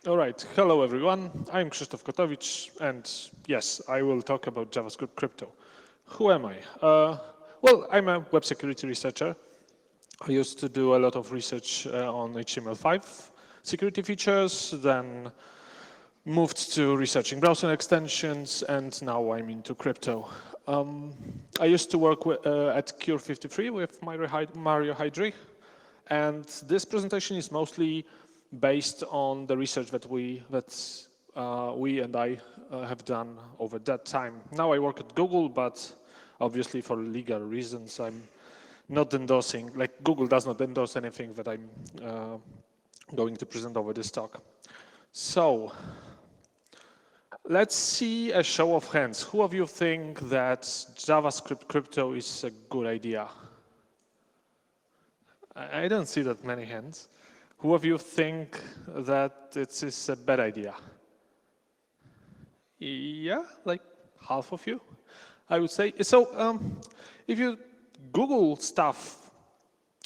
All right, hello everyone. I'm Krzysztof Kotowicz, and yes, I will talk about JavaScript crypto. Who am I? Well, I'm a web security researcher. I used to do a lot of research on HTML5 security features, then moved to researching browser extensions, and now I'm into crypto. I used to work at Cure53 with Mario Heidrich, and this presentation is mostly based on the research that we and I have done over that time. Now I work at Google, but obviously for legal reasons, I'm not endorsing, like Google does not endorse anything that I'm going to present over this talk. So let's see a show of hands. Who of you think that JavaScript crypto is a good idea? I don't see that many hands. Who of you think that it is a bad idea? Yeah, like half of you, I would say. So if you Google stuff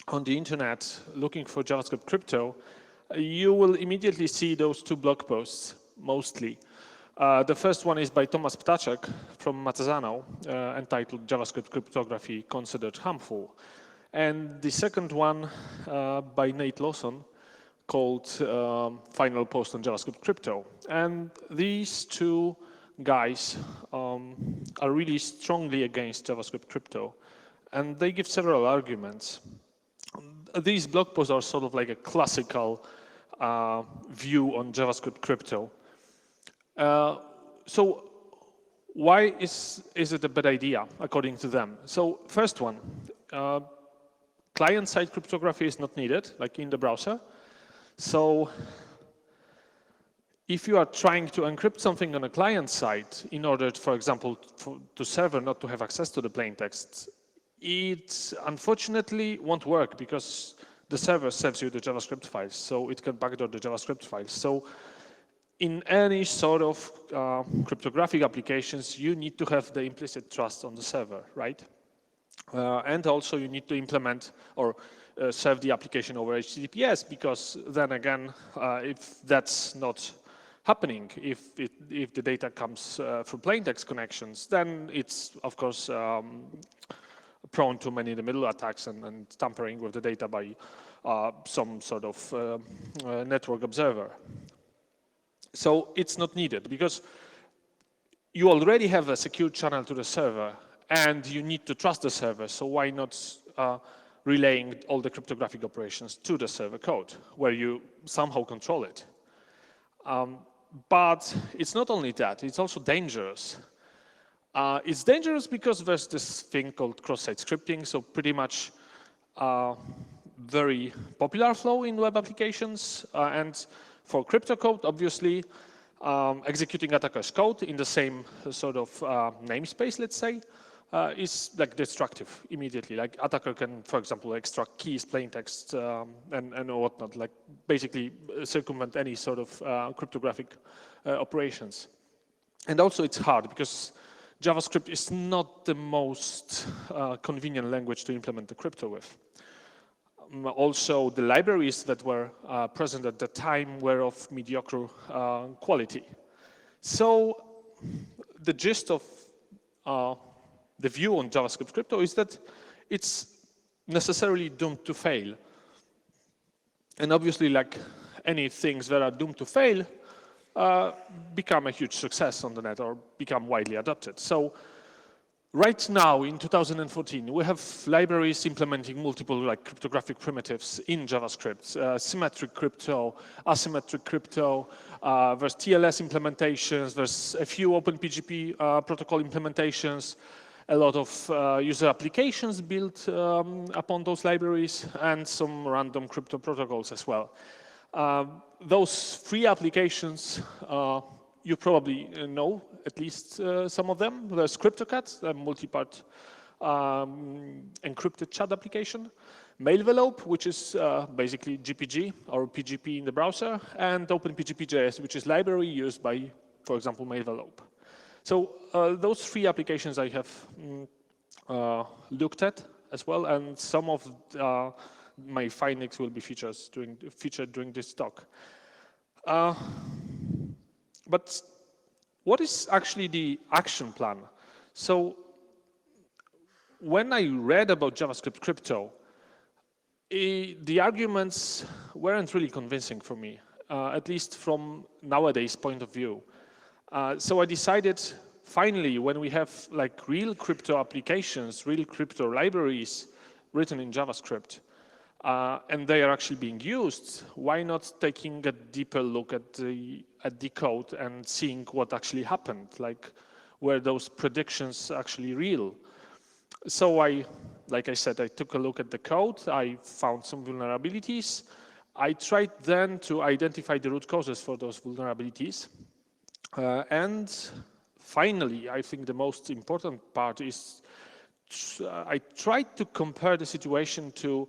on the internet looking for JavaScript crypto, you will immediately see those two blog posts, mostly. The first one is by Tomasz Ptaczek from Matezano, entitled JavaScript Cryptography Considered Harmful. And the second one by Nate Lawson called Final Post on JavaScript Crypto. And these two guys are really strongly against JavaScript Crypto. And they give several arguments. These blog posts are sort of like a classical view on JavaScript Crypto. So why is it a bad idea, according to them? So first one, client-side cryptography is not needed, like in the browser. So if you are trying to encrypt something on a client side in order, for example, for the server not to have access to the plain text, it unfortunately won't work because the server serves you the JavaScript files, so it can backdoor the JavaScript files. So in any sort of cryptographic applications, you need to have the implicit trust on the server, right? And also you need to implement or serve the application over HTTPS, because then again, if that's not happening, if the data comes through plain text connections, then it's of course prone to man-in-the-middle attacks and tampering with the data by some sort of network observer. So it's not needed because you already have a secure channel to the server and you need to trust the server, so why not relaying all the cryptographic operations to the server code where you somehow control it. But it's not only that, it's also dangerous. It's dangerous because there's this thing called cross-site scripting, so pretty much very popular flow in web applications. And for crypto code, obviously, executing attacker's code in the same sort of namespace, let's say, is like destructive immediately. Like attacker can, for example, extract keys, plain text, and whatnot, like basically circumvent any sort of cryptographic operations. And also it's hard because JavaScript is not the most convenient language to implement the crypto with. Also, the libraries that were present at the time were of mediocre quality. So the gist of the view on JavaScript crypto is that it's necessarily doomed to fail. And obviously, like any things that are doomed to fail, become a huge success on the net or become widely adopted. So right now in 2014, we have libraries implementing multiple like cryptographic primitives in JavaScript, symmetric crypto, asymmetric crypto, there's TLS implementations, there's a few OpenPGP protocol implementations, a lot of user applications built upon those libraries, and some random crypto protocols as well. Those free applications, you probably know at least some of them. There's CryptoCat, a multi-part encrypted chat application. Mailvelope, which is basically GPG or PGP in the browser, and OpenPGP.js, which is library used by, for example, Mailvelope. So those three applications I have looked at as well, and some of my findings will be featured during this talk. But what is actually the action plan? So when I read about JavaScript crypto, the arguments weren't really convincing for me, at least from nowadays point of view. So I decided, finally, when we have like real crypto applications, real crypto libraries written in JavaScript, and they are actually being used, why not taking a deeper look at the code and seeing what actually happened, like were those predictions actually real? So like I said, I took a look at the code, I found some vulnerabilities. I tried then to identify the root causes for those vulnerabilities. And finally, I think the most important part is I tried to compare the situation to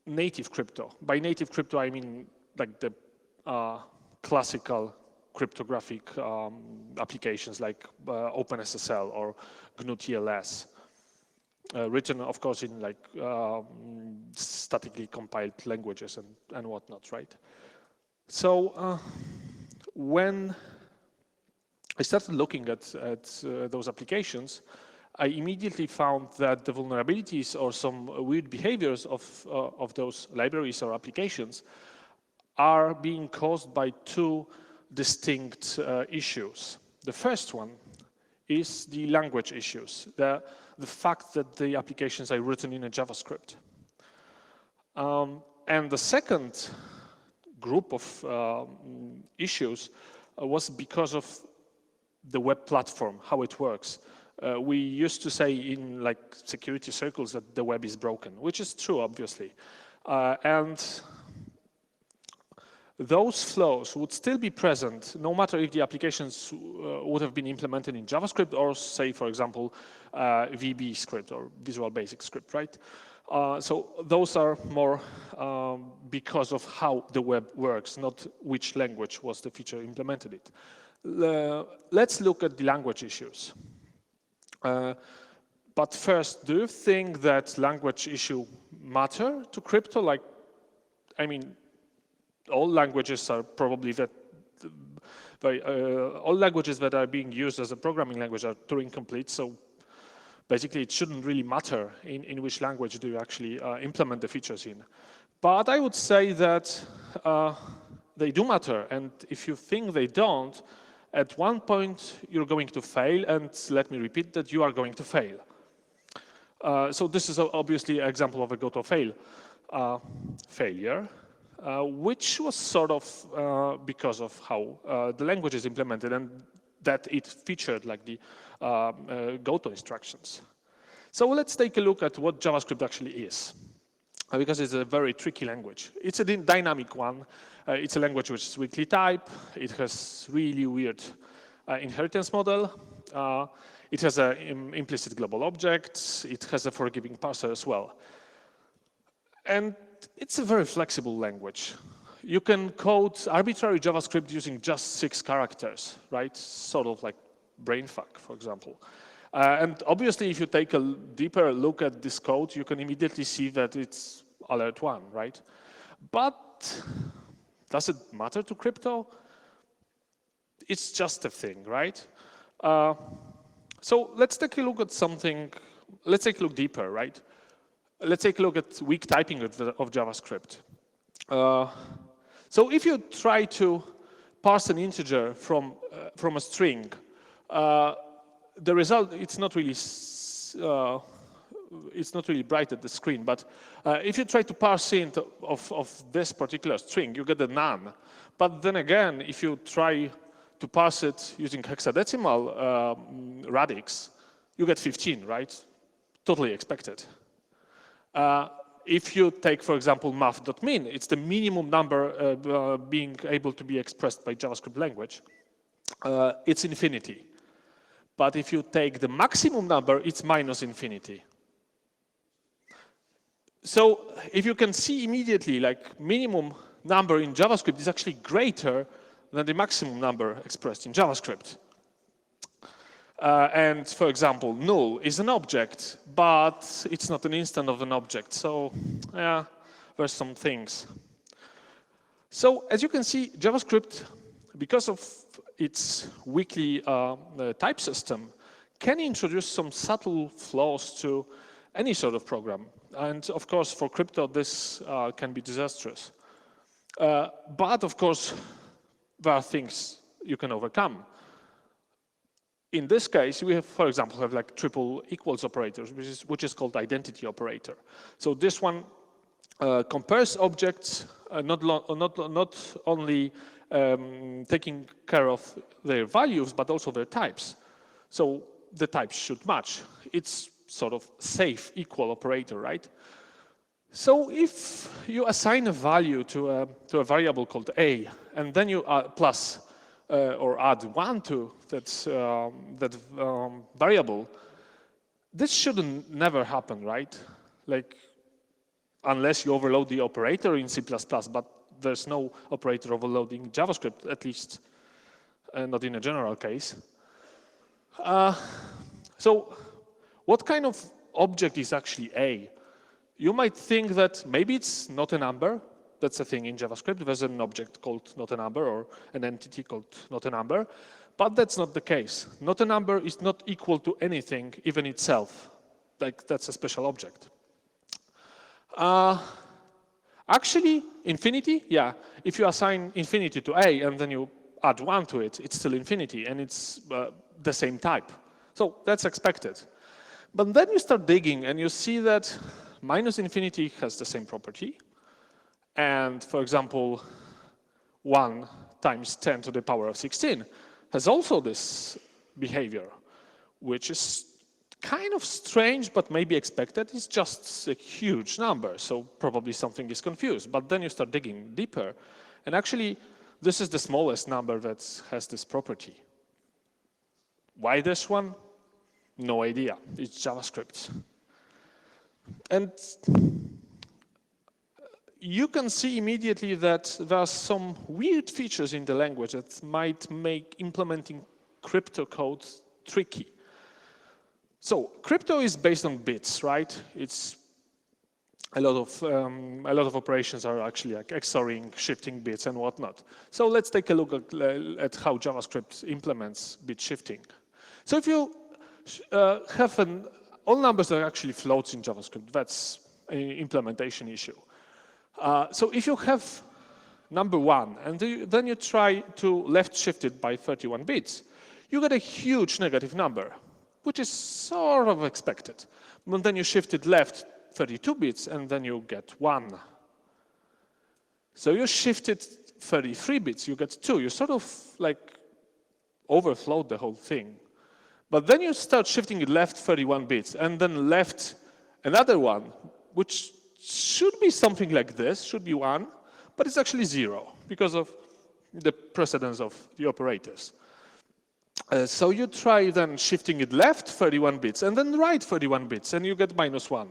native crypto. By native crypto, I mean like the classical cryptographic applications like OpenSSL or GNU-TLS, written, of course, in like statically compiled languages and whatnot, right? So when I started looking at those applications, I immediately found that the vulnerabilities or some weird behaviors of those libraries or applications are being caused by two distinct issues. The first one is the language issues, the fact that the applications are written in a JavaScript. And the second group of issues was because of the web platform, how it works. We used to say in like security circles that the web is broken, which is true, obviously. And those flaws would still be present no matter if the applications would have been implemented in JavaScript or, say, for example, VB script or Visual Basic script, right? So those are more because of how the web works, not which language was the feature implemented it. Let's look at the language issues. But first, do you think that language issue matter to crypto? Like, I mean, all languages are probably all languages that are being used as a programming language are Turing complete. So basically, it shouldn't really matter in which language do you actually implement the features in. But I would say that they do matter. And if you think they don't, at one point, you're going to fail. And let me repeat that you are going to fail. So this is obviously an example of a go-to-fail failure. Which was sort of because of how the language is implemented and that it featured like the go-to instructions. So let's take a look at what JavaScript actually is, because it's a very tricky language. It's a dynamic one. It's a language which is weakly typed. It has really weird inheritance model. It has an implicit global object. It has a forgiving parser as well. And it's a very flexible language. You can code arbitrary JavaScript using just 6 characters, right? Sort of like brainfuck, for example. And obviously, if you take a deeper look at this code, you can immediately see that it's alert 1, right? But does it matter to crypto? It's just a thing, right? So let's take a look at something. Let's take a look deeper, right? Let's take a look at weak typing of JavaScript. So if you try to parse an integer from a string, the result, it's not really bright at the screen, but if you try to parse int of this particular string, you get a none. But then again, if you try to parse it using hexadecimal radix, you get 15, right? Totally expected. If you take, for example, math.min, it's the minimum number being able to be expressed by JavaScript language. It's infinity. But if you take the maximum number, it's minus infinity. So if you can see immediately, like minimum number in JavaScript is actually greater than the maximum number expressed in JavaScript. And for example, null is an object, but it's not an instant of an object. So yeah, there's some things. So as you can see, JavaScript, because of its weakly type system, can introduce some subtle flaws to any sort of program. And of course, for crypto, this can be disastrous. But of course, there are things you can overcome. In this case, we have, for example, have like triple equals operators, which is called identity operator. So this one compares objects, not only taking care of their values, but also their types. So the types should match. It's sort of safe equal operator, right? So if you assign a value to a variable called a, and then you plus or add 1 to that variable, this shouldn't never happen, right? Like, unless you overload the operator in C++, but there's no operator overloading JavaScript, at least not in a general case. So what kind of object is actually a? You might think that maybe it's not a number. That's a thing in JavaScript. There's an object called not a number or an entity called not a number. But that's not the case. Not a number is not equal to anything, even itself. Like, that's a special object. Actually, infinity, yeah. If you assign infinity to a and then you add 1 to it, it's still infinity and it's the same type. So that's expected. But then you start digging and you see that minus infinity has the same property. And for example, 1 times 10 to the power of 16 has also this behavior, which is kind of strange, but maybe expected. It's just a huge number, so probably something is confused. But then you start digging deeper. And actually, this is the smallest number that has this property. Why this one? No idea. It's JavaScript. And you can see immediately that there are some weird features in the language that might make implementing crypto code tricky. So crypto is based on bits, right? It's a lot of operations are actually like XORing, shifting bits and whatnot. So let's take a look at how JavaScript implements bit shifting. So if you have all numbers are actually floats in JavaScript, that's an implementation issue. So if you have number 1 and then you try to left shift it by 31 bits, you get a huge negative number, which is sort of expected. But then you shift it left 32 bits and then you get 1. So you shift it 33 bits, you get 2. You sort of like overflowed the whole thing. But then you start shifting it left 31 bits and then left another one, which should be something like this, should be 1, but it's actually 0 because of the precedence of the operators. So you try then shifting it left 31 bits and then right 31 bits and you get -1.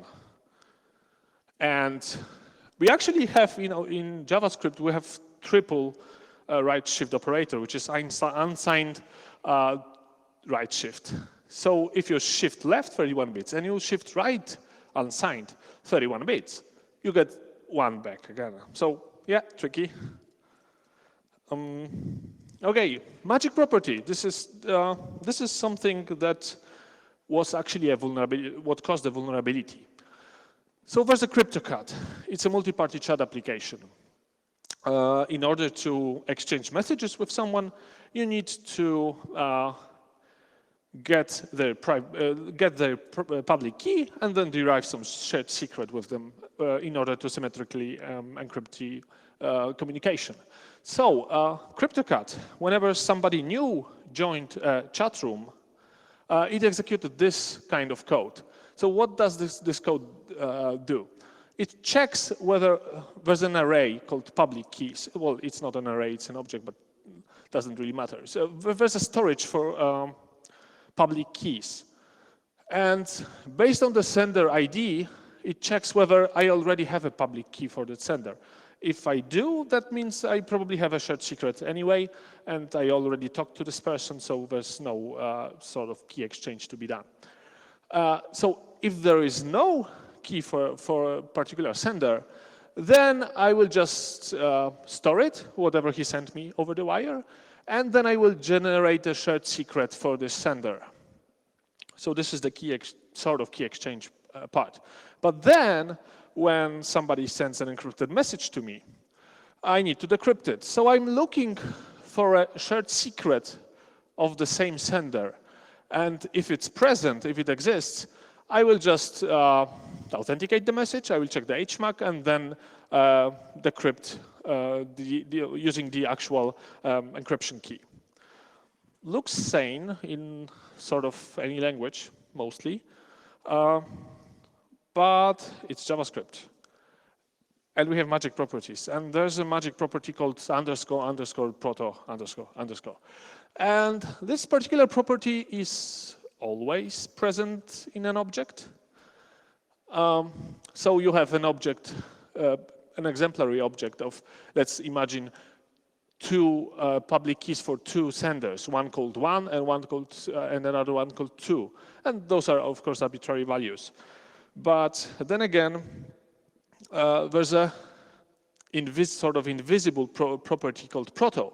And we actually have, in JavaScript, we have triple right shift operator, which is unsigned right shift. So if you shift left 31 bits and you shift right unsigned 31 bits, you get 1 back again. So yeah, tricky. Okay, magic property. This is something that was actually a vulnerability, what caused the vulnerability. So there's a CryptoCat. It's a multi-party chat application. In order to exchange messages with someone, you need to get their public key and then derive some shared secret with them in order to symmetrically encrypt the communication. So CryptoCat, whenever somebody new joined a chat room, it executed this kind of code. So what does this code do? It checks whether there's an array called public keys. Well, it's not an array, it's an object, but it doesn't really matter. So there's a storage for public keys. And based on the sender ID, it checks whether I already have a public key for the sender. If I do, that means I probably have a shared secret anyway, and I already talked to this person, so there's no sort of key exchange to be done. So if there is no key for a particular sender, Then I will just store it, whatever he sent me over the wire, and then I will generate a shared secret for this sender. So this is the sort of key exchange part. But then, when somebody sends an encrypted message to me, I need to decrypt it. So I'm looking for a shared secret of the same sender. And if it's present, if it exists, I will just authenticate the message, I will check the HMAC, and then decrypt using the actual encryption key. Looks sane in sort of any language, mostly, but it's JavaScript. And we have magic properties. And there's a magic property called __proto__. And this particular property is always present in an object. So you have an object, an exemplary object of, let's imagine, two public keys for two senders, one called 1 and one called and another one called 2. And those are, of course, arbitrary values. But then again, there's a sort of invisible property called proto,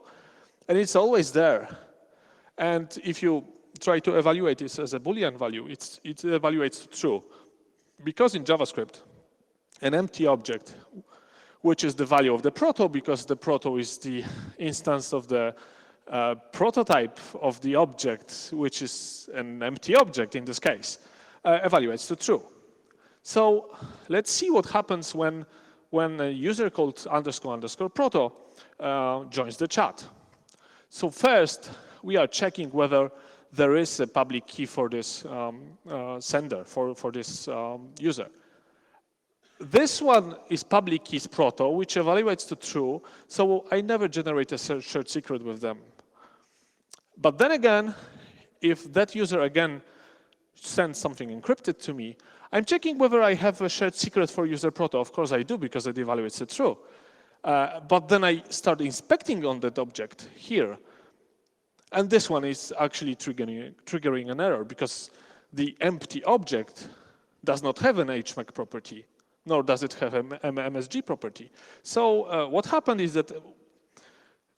and it's always there. And if you try to evaluate this as a Boolean value, it evaluates true. Because in JavaScript, an empty object, which is the value of the proto, because the proto is the instance of the prototype of the object, which is an empty object in this case, evaluates to true. So let's see what happens when a user called __proto joins the chat. So first, we are checking whether there is a public key for this sender, for this user. This one is public keys proto, which evaluates to true, so I never generate a shared secret with them. But then again, if that user again sends something encrypted to me, I'm checking whether I have a shared secret for user proto. Of course I do, because it evaluates it true. But then I start inspecting on that object here. And this one is actually triggering an error, because the empty object does not have an HMAC property, nor does it have an MSG property. So what happened is that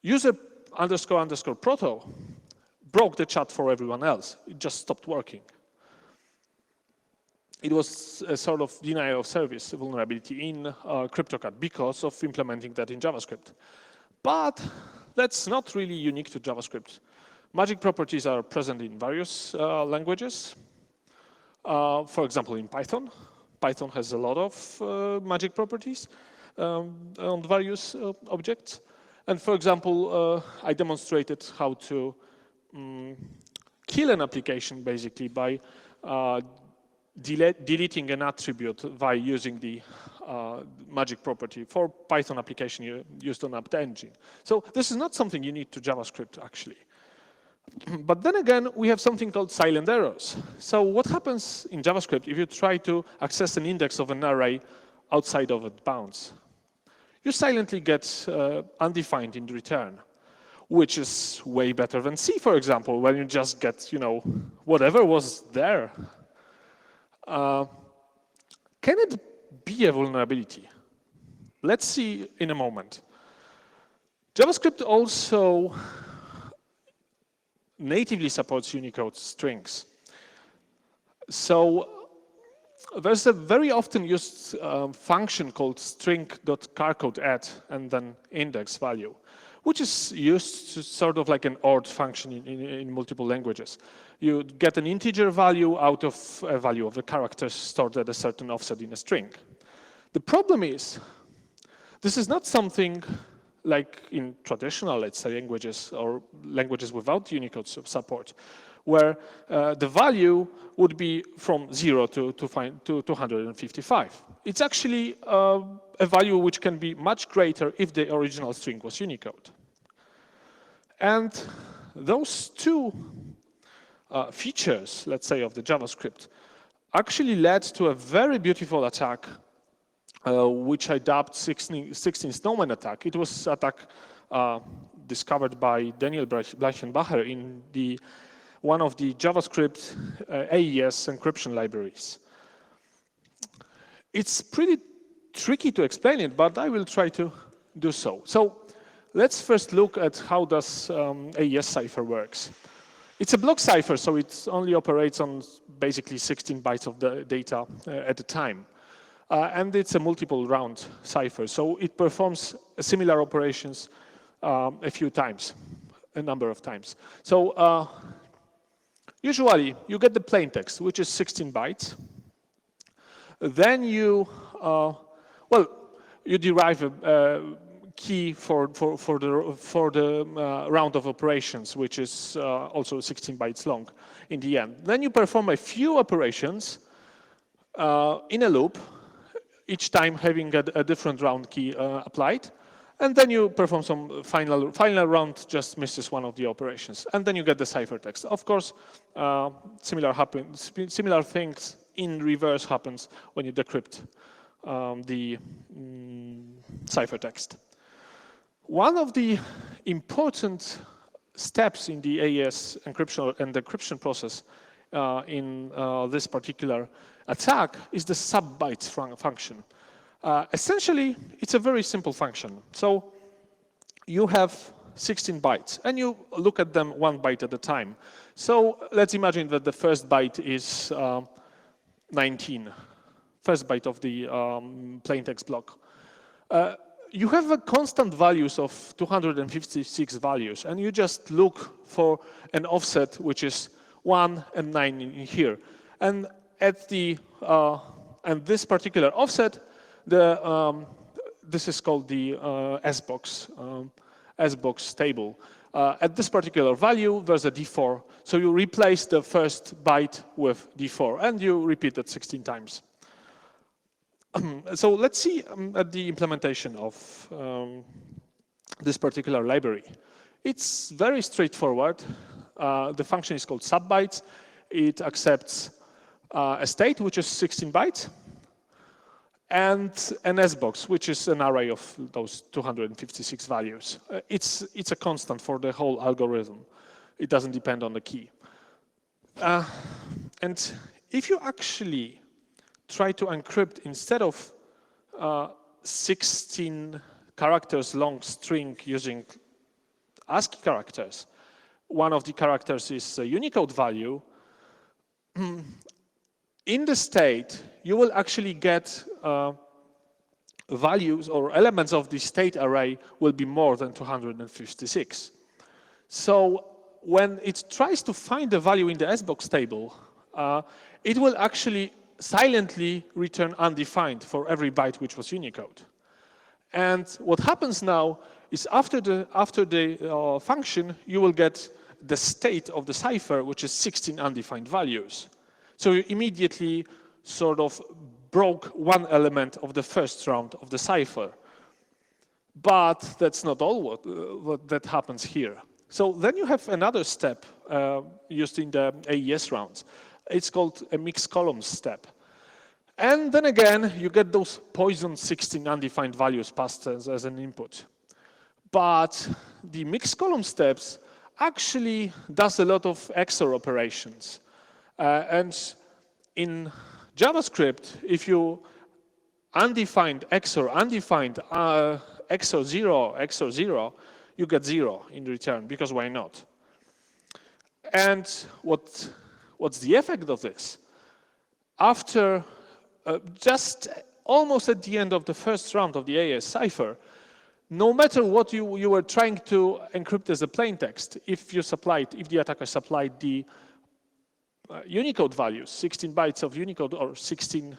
user __proto broke the chat for everyone else. It just stopped working. It was a sort of denial of service vulnerability in CryptoCat because of implementing that in JavaScript. But that's not really unique to JavaScript. Magic properties are present in various languages. For example, in Python. Python has a lot of magic properties on various objects. And for example, I demonstrated how to kill an application basically by deleting an attribute by using the magic property for Python application used on apt engine. So this is not something unique to JavaScript, actually. But then again, we have something called silent errors. So what happens in JavaScript if you try to access an index of an array outside of its bounds? You silently get undefined in return, which is way better than C, for example, when you just get, whatever was there. Can it be a vulnerability? Let's see in a moment. JavaScript also natively supports Unicode strings. So there's a very often used function called string.charCodeAdd and then index value, which is used to sort of like an OR function in multiple languages. You get an integer value out of a value of the characters stored at a certain offset in a string. The problem is, this is not something like in traditional, let's say, languages or languages without Unicode support, where the value would be from 0 to 255. It's actually a value which can be much greater if the original string was Unicode. And those two features, let's say, of the JavaScript actually led to a very beautiful attack which I dubbed 16 Snowman attack. It was an attack discovered by Daniel Bleichenbacher in one of the JavaScript AES encryption libraries. It's pretty tricky to explain it, but I will try to do so. So let's first look at how does AES cipher works. It's a block cipher, so it only operates on basically 16 bytes of the data at a time. And it's a multiple round cipher, so it performs similar operations a few times, a number of times. So usually you get the plain text, which is 16 bytes. Then you, well, you derive a key for the round of operations, which is also 16 bytes long in the end. Then you perform a few operations in a loop, each time having a different round key applied. And then you perform some final round, just misses one of the operations. And then you get the ciphertext. Of course, similar things in reverse happens when you decrypt the ciphertext. One of the important steps in the AES encryption and decryption process in this particular attack is the sub-bytes function. Essentially, it's a very simple function. So you have 16 bytes, and you look at them 1 byte at a time. So let's imagine that the first byte is 19, first byte of the plain text block. You have a constant values of 256 values, and you just look for an offset which is 1 and 9 in here. And at the and this particular offset, this is called the S-box table. At this particular value, there's a D4. So you replace the first byte with D4, and you repeat that 16 times. So let's see at the implementation of this particular library. It's very straightforward. The function is called subbytes. It accepts a state, which is 16 bytes, and an S-box, which is an array of those 256 values. It's a constant for the whole algorithm. It doesn't depend on the key. And if you actually try to encrypt instead of 16 characters long string using ASCII characters, one of the characters is a Unicode value, in the state, you will actually get values or elements of the state array will be more than 256. So when it tries to find the value in the S-box table, it will actually silently return undefined for every byte which was Unicode. And what happens now is after the function, you will get the state of the cipher, which is 16 undefined values. So you immediately sort of broke one element of the first round of the cipher. But that's not all what that happens here. So then you have another step used in the AES rounds. It's called a mixed columns step. And then again, you get those poisoned 16 undefined values passed as an input. But the mixed column steps actually does a lot of XOR operations. And in JavaScript, if you undefined XOR, undefined XOR 0, you get 0 in return, because why not? And what's the effect of this? After just almost at the end of the first round of the AES cipher, no matter what you were trying to encrypt as a plain text, if the attacker supplied the Unicode values, 16 bytes of Unicode or 16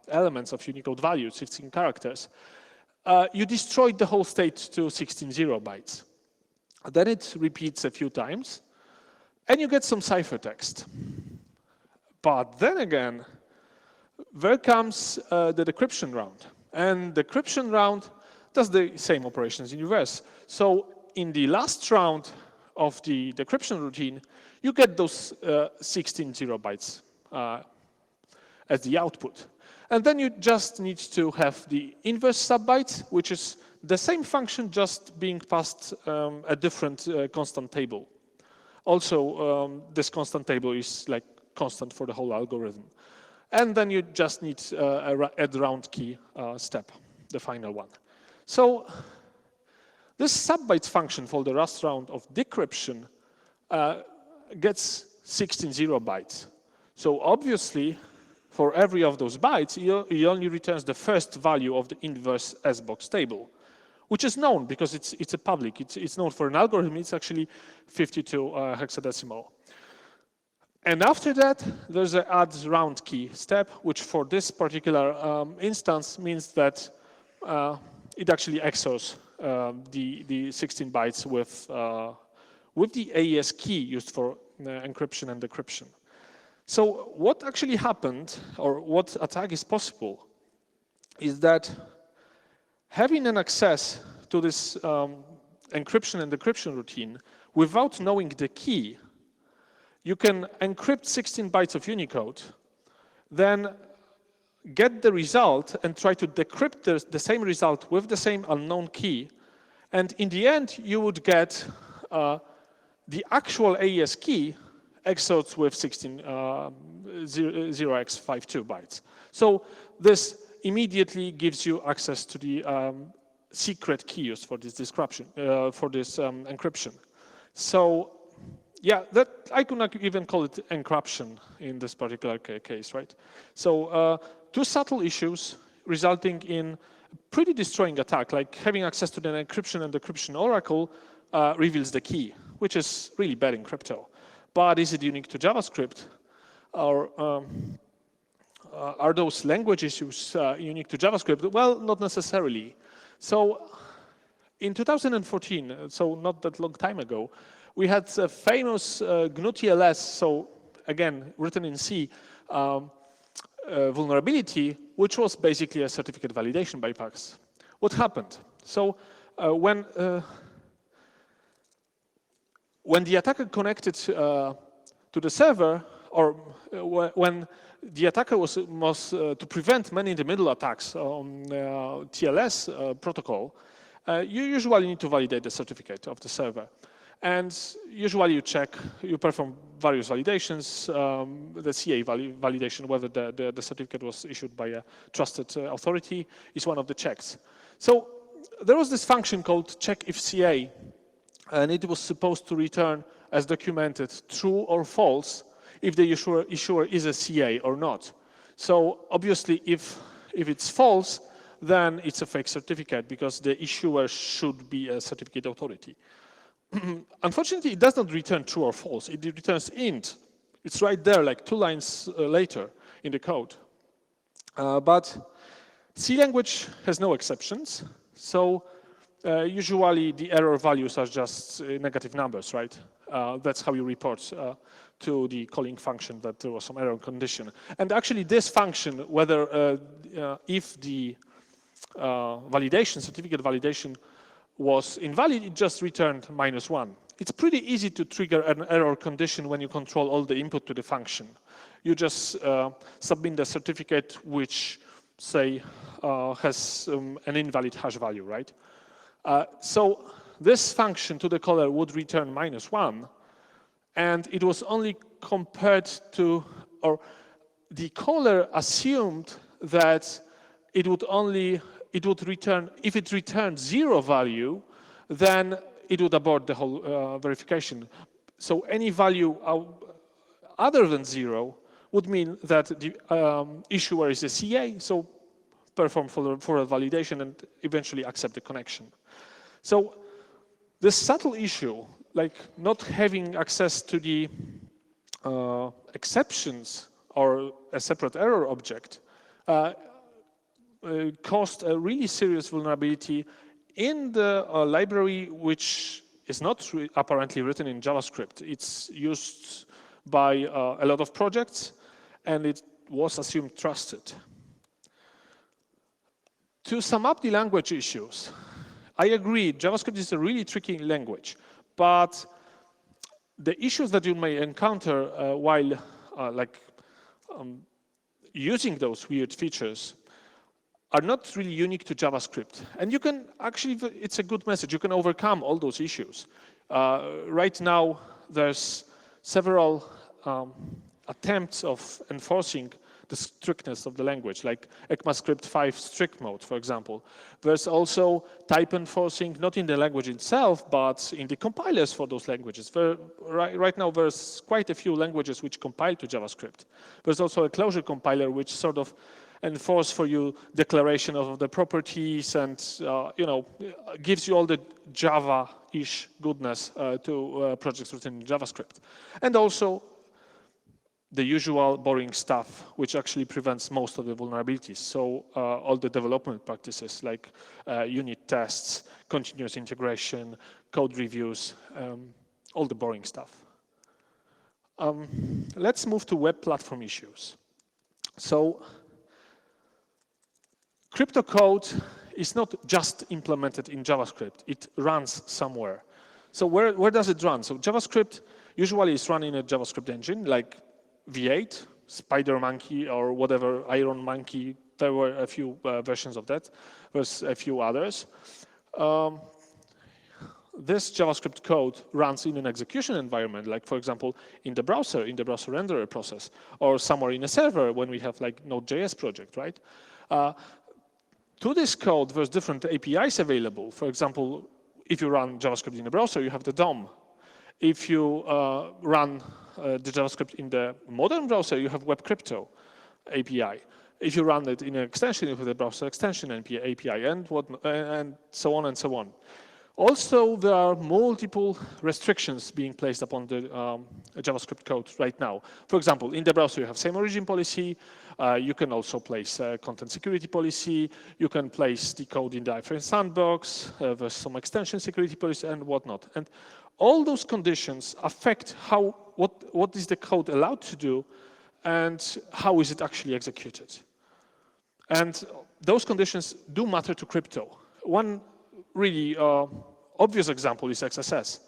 elements of Unicode values, 16 characters, you destroyed the whole state to 16 bytes. Then it repeats a few times, and you get some ciphertext. But then again, there comes the decryption round. And the decryption round does the same operations in reverse. So in the last round of the decryption routine, you get those 16 bytes as the output. And then you just need to have the inverse subbyte, which is the same function, just being passed a different constant table. Also, this constant table is like constant for the whole algorithm. And then you just need add round key step, the final one. So this subbytes function for the last round of decryption gets 16 0 bytes. So obviously, for every of those bytes, it only returns the first value of the inverse S-box table, which is known because it's a public. It's known for an algorithm. It's actually 52 hexadecimal. And after that, there's an add round key step, which for this particular instance means that it actually XORs the 16 bytes with the AES key used for encryption and decryption. So what actually happened, or what attack is possible, is that having an access to this encryption and decryption routine without knowing the key, you can encrypt 16 bytes of Unicode, then get the result and try to decrypt the same result with the same unknown key. And in the end, you would get the actual AES key XORed with 16 0x52 bytes. So this immediately gives you access to the secret key used for this encryption. So yeah, that I could not even call it encryption in this particular case, right? So two subtle issues resulting in pretty destroying attack, like having access to the encryption and decryption oracle reveals the key, which is really bad in crypto. But is it unique to JavaScript? Or are those language issues unique to JavaScript? Well, not necessarily. So in 2014, so not that long time ago, we had a famous GNU TLS, so again, written in C, vulnerability, which was basically a certificate validation bypass. What happened? So when the attacker connected to the server, or when the attacker was to prevent man-in-the-middle attacks on TLS protocol, you usually need to validate the certificate of the server. And usually you perform various validations, the CA validation, whether the certificate was issued by a trusted authority is one of the checks. So there was this function called check if CA, and it was supposed to return as documented true or false if the issuer is a CA or not. So obviously if it's false, then it's a fake certificate because the issuer should be a certificate authority. Unfortunately, it does not return true or false. It returns int. It's right there, like 2 lines later in the code. But C language has no exceptions. So usually the error values are just negative numbers, right? That's how you report to the calling function that there was some error condition. And actually this function, whether if the certificate validation was invalid, it just returned -1. It's pretty easy to trigger an error condition when you control all the input to the function. You just submit the certificate which, say, has an invalid hash value, right? So this function to the caller would return -1, and it was only compared to, or the caller assumed that it would return, if it returned 0 value, then it would abort the whole verification. So any value other than 0 would mean that the issuer is a CA, so perform for a validation and eventually accept the connection. So this subtle issue, like not having access to the exceptions or a separate error object, caused a really serious vulnerability in the library, which is not apparently written in JavaScript. It's used by a lot of projects, and it was assumed trusted. To sum up the language issues, I agree, JavaScript is a really tricky language, but the issues that you may encounter while using those weird features are not really unique to JavaScript. And you can actually, it's a good message, you can overcome all those issues. Right now, there's several attempts of enforcing the strictness of the language, like ECMAScript 5 strict mode, for example. There's also type enforcing, not in the language itself, but in the compilers for those languages. Right now, there's quite a few languages which compile to JavaScript. There's also a closure compiler which sort of enforce for you declaration of the properties and gives you all the Java-ish goodness to projects written in JavaScript. And also the usual boring stuff, which actually prevents most of the vulnerabilities. So all the development practices like unit tests, continuous integration, code reviews, all the boring stuff. Let's move to web platform issues. So crypto code is not just implemented in JavaScript, it runs somewhere. So where does it run? So JavaScript usually is run in a JavaScript engine like V8, SpiderMonkey, or whatever, Iron Monkey. There were a few versions of that. There's a few others. This JavaScript code runs in an execution environment, like, for example, in the browser renderer process, or somewhere in a server when we have like Node.js project, right? To this code, there's different APIs available. For example, if you run JavaScript in the browser, you have the DOM. If you run the JavaScript in the modern browser, you have Web Crypto API. If you run it in an extension, you have the browser extension API, and so on and so on. Also, there are multiple restrictions being placed upon the JavaScript code right now. For example, in the browser, you have same origin policy. You can also place content security policy. You can place the code in the iframe sandbox. There's some extension security policy and whatnot. And all those conditions affect what is the code allowed to do and how is it actually executed. And those conditions do matter to crypto. One really obvious example is XSS.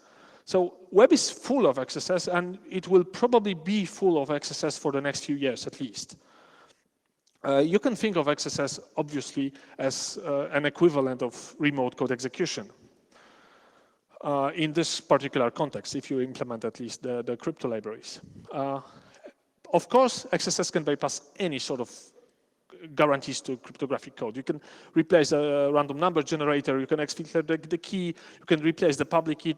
So web is full of XSS, and it will probably be full of XSS for the next few years at least. You can think of XSS, obviously, as an equivalent of remote code execution. In this particular context, if you implement at least the crypto libraries. Of course, XSS can bypass any sort of guarantees to cryptographic code. You can replace a random number generator, you can exfiltrate the key, you can replace the public key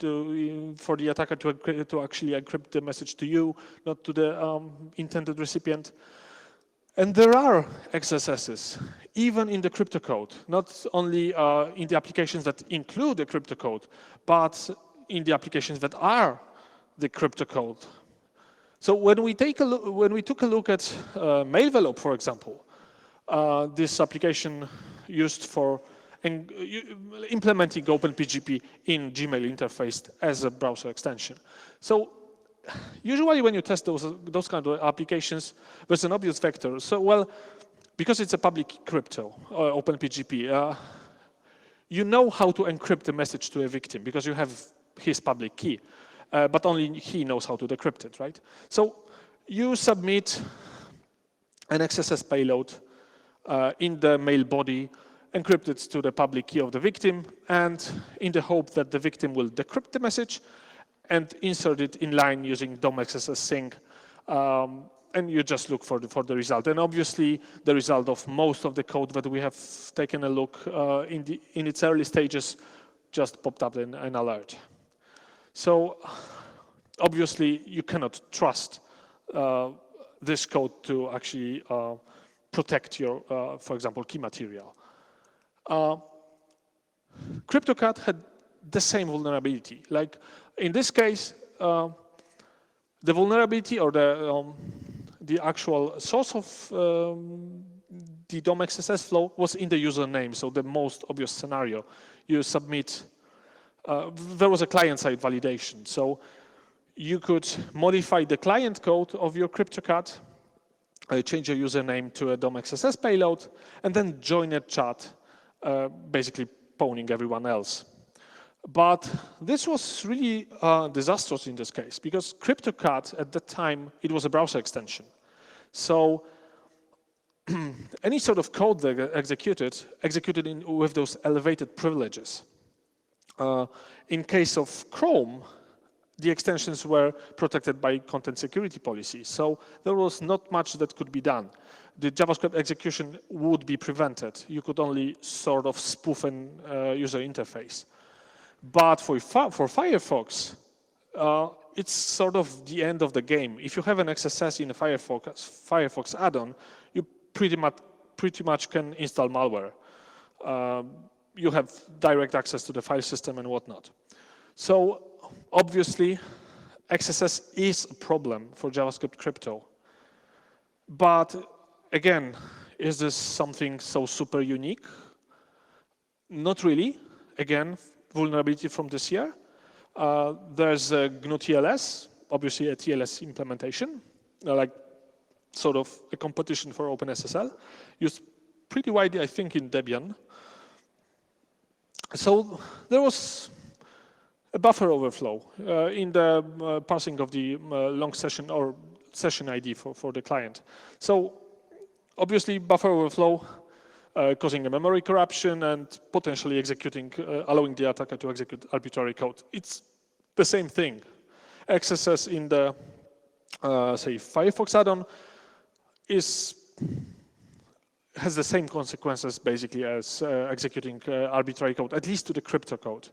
for the attacker to actually encrypt the message to you, not to the intended recipient. And there are XSSs, even in the crypto code, not only in the applications that include the crypto code, but in the applications that are the crypto code. So when we took a look at Mailvelope, for example, this application used for implementing OpenPGP in Gmail interface as a browser extension. So usually when you test those kind of applications, there's an obvious vector. So, well, because it's a public crypto, OpenPGP, you know how to encrypt the message to a victim because you have his public key, but only he knows how to decrypt it, right? So you submit an XSS payload in the mail body, encrypted to the public key of the victim, and in the hope that the victim will decrypt the message and insert it in line using DOM XSS sync, and you just look for the result. And obviously, the result of most of the code that we have taken a look in its early stages just popped up in an alert. So obviously, you cannot trust this code to actually protect your, for example, key material. CryptoCat had the same vulnerability. Like in this case, the vulnerability or the actual source of the DOM XSS flow was in the username. So the most obvious scenario, you submit. There was a client-side validation, so you could modify the client code of your CryptoCat, change your username to a DOM XSS payload, and then join a chat, basically pwning everyone else. But this was really disastrous in this case, because CryptoCat, at that time, it was a browser extension. So any sort of code that executed with those elevated privileges. In case of Chrome, the extensions were protected by content security policy. So there was not much that could be done. The JavaScript execution would be prevented. You could only sort of spoof an user interface. But for Firefox, it's sort of the end of the game. If you have an XSS in a Firefox add-on, you pretty much can install malware. You have direct access to the file system and whatnot. So obviously, XSS is a problem for JavaScript crypto. But again, is this something so super unique? Not really. Again, vulnerability from this year. There's a GNU TLS, obviously a TLS implementation, like sort of a competition for OpenSSL, used pretty widely, I think, in Debian. So there was a buffer overflow in the parsing of the long session or session ID for the client. So obviously buffer overflow causing a memory corruption and potentially executing, allowing the attacker to execute arbitrary code. It's the same thing. XSS in the, say, Firefox add-on has the same consequences basically as executing arbitrary code, at least to the crypto code.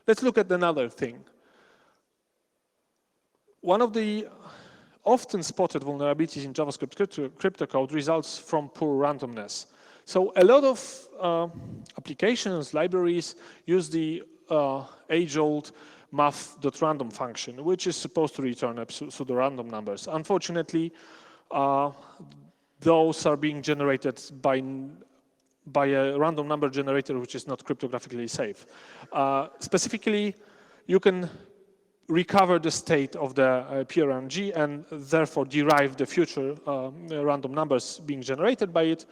Let's look at another thing. One of the often spotted vulnerabilities in JavaScript crypto code results from poor randomness. So a lot of applications, libraries use the age-old math.random function, which is supposed to return pseudo-random numbers. Unfortunately, those are being generated by a random number generator, which is not cryptographically safe. Specifically, you can recover the state of the PRNG and therefore derive the future random numbers being generated by it,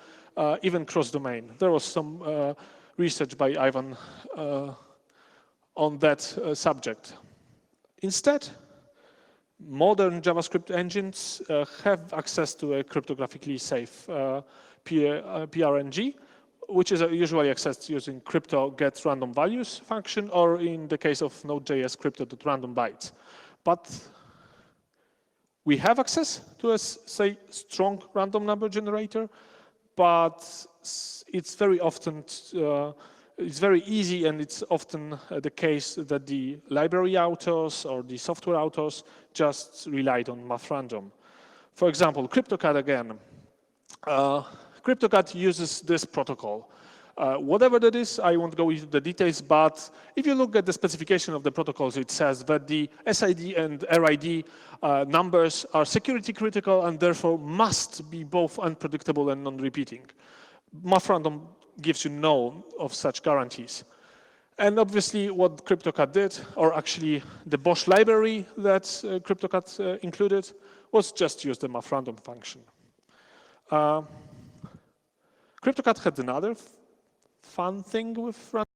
even cross-domain. There was some research by Ivan on that subject. Instead, modern JavaScript engines have access to a cryptographically safe PRNG, which is usually accessed using crypto get random values function, or in the case of Node.js, crypto.random bytes. But we have access to a, say, strong random number generator, but it's very often, it's very easy, and it's often the case that the library authors or the software authors just relied on mathrandom. For example, CryptoCat again. CryptoCat uses this protocol. Whatever that is, I won't go into the details, but if you look at the specification of the protocols, it says that the SID and RID numbers are security critical and therefore must be both unpredictable and non-repeating. Mathrandom gives you no of such guarantees. And obviously what CryptoCat did, or actually the Bosch library that CryptoCat included, was just use the mathrandom function. CryptoCat had another fun thing with random